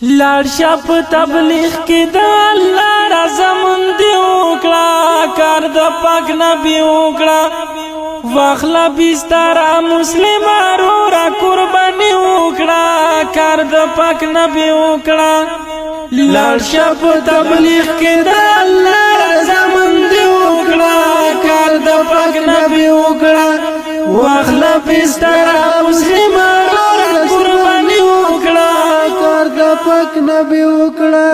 لاړ شه په تبلیغ کې د الله رضامندي وکړه، کار د پاک نبی وکړه، واخله بستر مسلمانو را قرباني وکړه، کار د پاک نبی وکړه. لاړ شه په تبلیغ کې د الله رضامندي وکړه، کار د پاک نبی وکړه، واخله بستر مسلمانو را قرباني وکړه، کار د پاک نبی وکړه.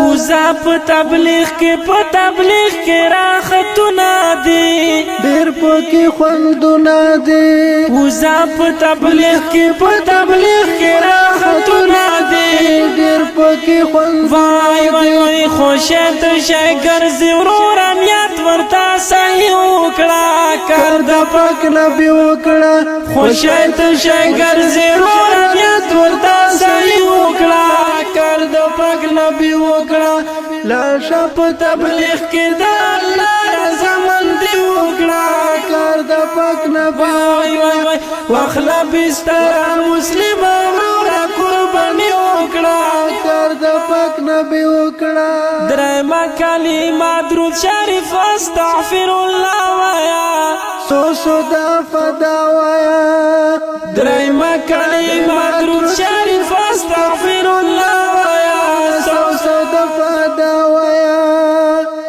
وزا په تبلیغ کې راختونه دي، ډېر پکې خوندونه دي. وزا په تبلیغ کې راختونه دي، ډېر پکې خوندونه وای وای وای خوشت شي ګرځي ورور نیت ورته صحیح وکړه، کار د پاک نبی وکړه. خوشت شي ګرځي ورور نیت ورته صحیح وکړه، کار د پاک نبی وکړه. لاړ شه په تبلیغ کې د الله رضامندي وکړه، کار د پاک نبی وای وای وای واخله بستر مسلمانو را قرباني وکړه، کار د پاک نبی وکړه. درېمه کلمه درود شریف استغفر الله وایا، سو دا فدا وایا. درېمه کلمه درود شریف استغفر الله وایا، سو دا فدا وایا.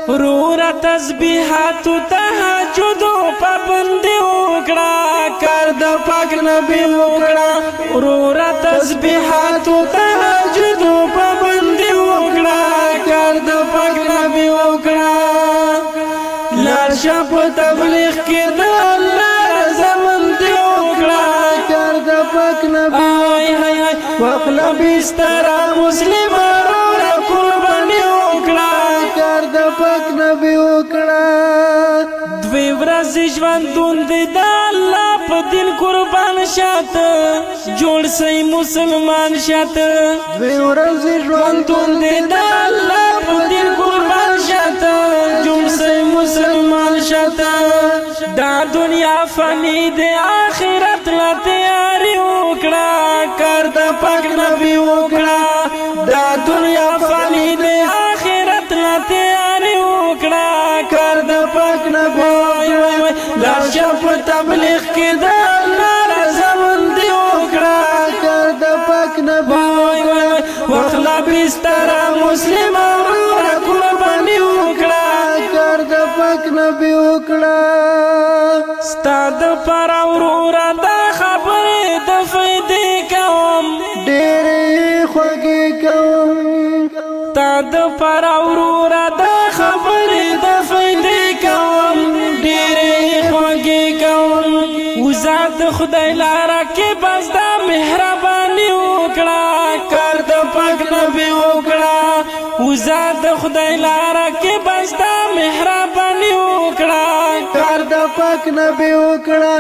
ورور تسبیحات تهجد پابندي وکړه، کار د پاک نبی وکړه، ورور تسبیحات تهجد پابندي وکړه، کار د پاک نبی وکړه. لاړ شه په تبلیغ کې د الله رضامندي وکړه، کار د پاک نبی واخله بستر مسلمانو را قرباني وکړه، کار د پاک نبی وکړه. دوی ورځې ژوندون دی د الله په دین قربان شاته، جوړ سي مسلمان شاته. دوی ورځې ژوندون دی د الله په دین قربان شاته، جوړ سي مسلمان شاته. دا دنیا فانی دی آخرت لا تیاری وکړه، کار د پاک نبی وکړه. دا دنیا فانی دی آخرت لا تیاری وکړه، کار د پاک نبی وکړه. لاړ شه په تبلیغ کې د الله رضامندي وکړه، کار د پاک نبی واخله بستر مسلمانو را قرباني وکړه، کار د پاک نبی وکړه. ستا د پر وروره دا خبرې د فایدې کوم، ډېرې خوږې کوم. تا د پر وروره دا خبرې د فایدې کوم، ډېرې خوږې کوم. وزا د خدای لاره کې بس دا مهرباني وکړه، کار د پاک نبی وکړه. وزا د خدای لاره کې بس دا مهرباني وکړه، کار د پاک نبی وکړه.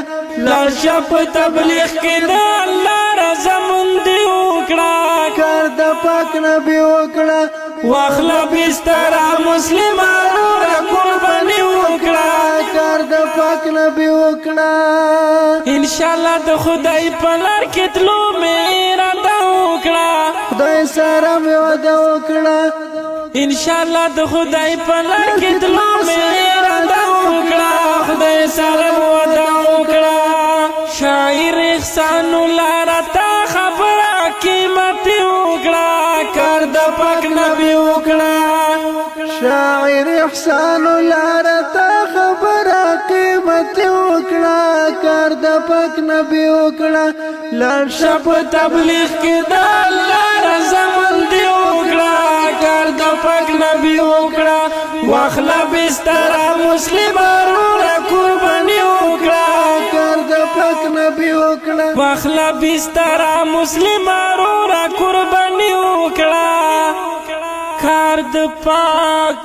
لاړ شه په تبلیغ کې د الله رضامندي وکړه، کار د پاک نبی وکړه. واخله بستر مسلمانو را قرباني وکړه، کار د پاک نبی وکړه. ان شاء الله د خدای په لار کې تلو مې اراده وکړه، خدای سره مې وعده وکړه. ان شاء الله د خدای په لار کې تلو مې اراده وکړه، خدای سره وعده وکړه. شاعر احسان الله تا خبره قیمتي وکړه، کار د پاک نبی وکړه. شاعر احسان الله تا خبره قیمتي وکړه، کار د پاک نبی وکړه. لاړ شه په تبلیغ کې د الله رضامندي وکړه، کار د پاک نبی وکړه. واخله بستر مسلمانو را قرباني وکړه، کار د پاک نبی وکړه. واخله بستر مسلمانو را قرباني وکړه، کار د پاک